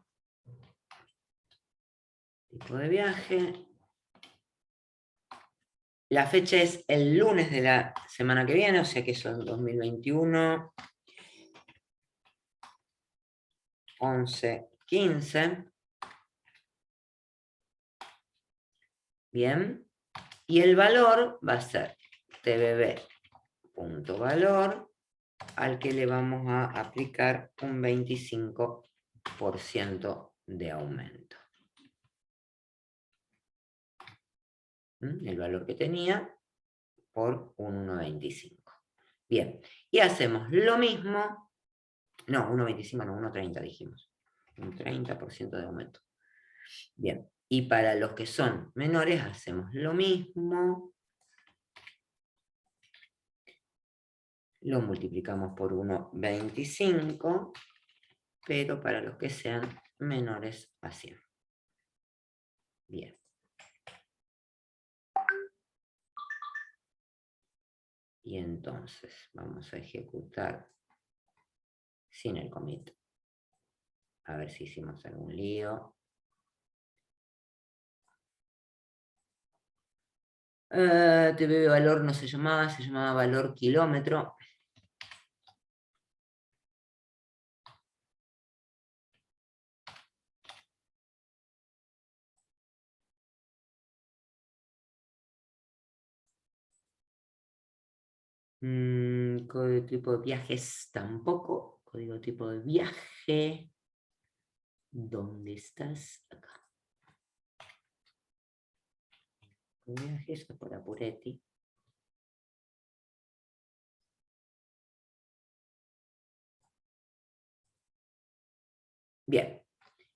Tipo de viaje. La fecha es el lunes de la semana que viene, o sea que son 2021, 11/15. Bien. Y el valor va a ser tbb.valor, al que le vamos a aplicar un 25% de aumento. El valor que tenía por un 1,25. Bien, y hacemos lo mismo, no, 1,25 no, 1,30 dijimos, un 30% de aumento. Bien, y para los que son menores hacemos lo mismo, lo multiplicamos por 1,25, pero para los que sean menores a 100. Bien. Y entonces vamos a ejecutar sin el commit. A ver si hicimos algún lío. TBB valor no se llamaba valor kilómetro. Código tipo de viajes tampoco. Código tipo de viaje. ¿Dónde estás? Acá. Viajes por Apuretti. Bien.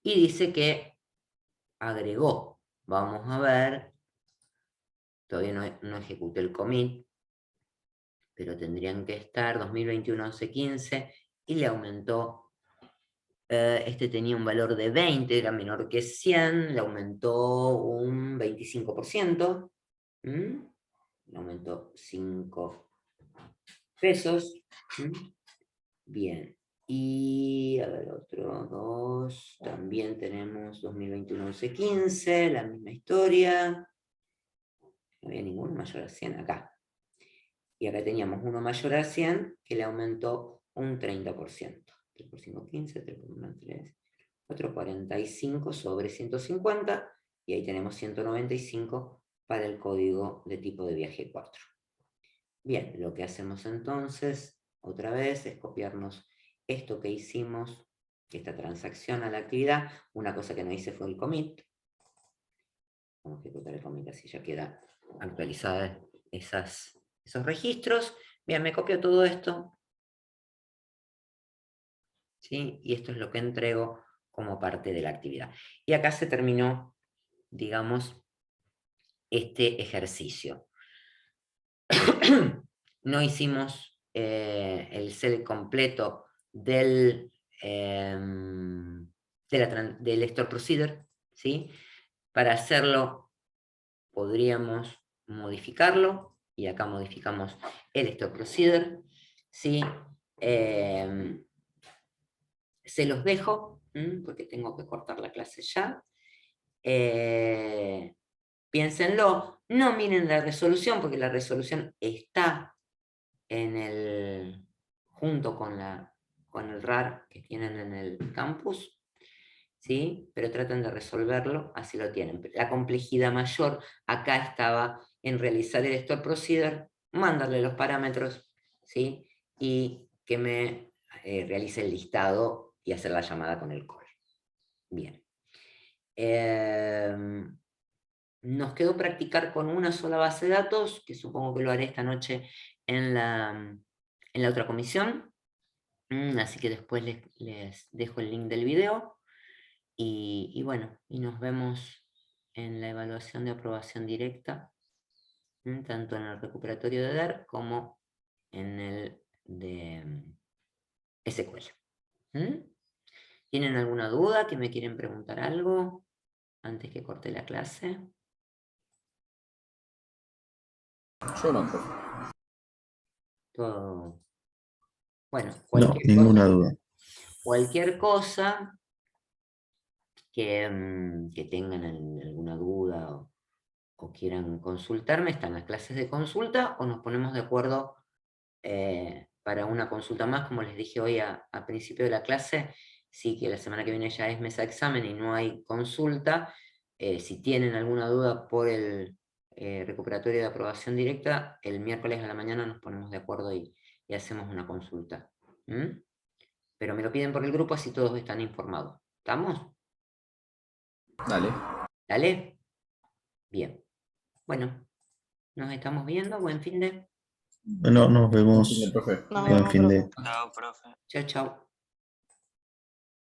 Y dice que agregó. Vamos a ver. Todavía no ejecuté el commit, pero tendrían que estar 2021 11/15 y le aumentó. Este tenía un valor de 20, era menor que 100, le aumentó un 25%. Le aumentó 5 pesos. Bien. Y a ver, otro 2. También tenemos 2021 11/15, la misma historia. No había ninguno mayor a 100 acá. Y acá teníamos uno mayor a 100 que le aumentó un 30%. 3 por 5, 15, 3 por 1, 3, 4, 45 sobre 150. Y ahí tenemos 195 para el código de tipo de viaje 4. Bien, lo que hacemos entonces, otra vez, es copiarnos esto que hicimos, esta transacción a la actividad. Una cosa que no hice fue el commit. Vamos a ejecutar el commit, así ya queda actualizada esos registros. Bien, me copio todo esto. ¿Sí? Y esto es lo que entrego como parte de la actividad. Y acá se terminó, digamos, este ejercicio. No hicimos el select completo del store procedure, ¿sí? Para hacerlo podríamos modificarlo, y acá modificamos el store procedure, ¿sí? Se los dejo, porque tengo que cortar la clase ya. Piénsenlo, no miren la resolución, porque la resolución está junto con con el RAR que tienen en el campus, ¿sí? Pero traten de resolverlo, así lo tienen. La complejidad mayor acá estaba en realizar el store procedure, mandarle los parámetros, ¿sí? Y que me realice el listado y hacer la llamada con el call. Bien. Nos quedó practicar con una sola base de datos, que supongo que lo haré esta noche en la otra comisión. Así que después les dejo el link del video. Y bueno, y nos vemos en la evaluación de aprobación directa, tanto en el recuperatorio de DER como en el de SQL. ¿Tienen alguna duda? ¿Que me quieren preguntar algo antes que corte la clase?
Yo no, profe.
Todo. Bueno,
No, ninguna duda.
Cualquier cosa que tengan alguna duda o quieran consultarme, están las clases de consulta o nos ponemos de acuerdo para una consulta más, como les dije hoy a principio de la clase, sí que la semana que viene ya es mesa de examen y no hay consulta. Si tienen alguna duda por el recuperatorio de aprobación directa, el miércoles a la mañana nos ponemos de acuerdo y hacemos una consulta. Pero me lo piden por el grupo, así todos están informados. ¿Estamos?
Dale.
¿Dale? Bien. Bueno, nos estamos viendo. Buen fin de.
Bueno, nos
Buen fin
vemos.
de, profe.
Nos
Buen
vemos,
fin de.
profe.
Chao, profe.
Chao, chao.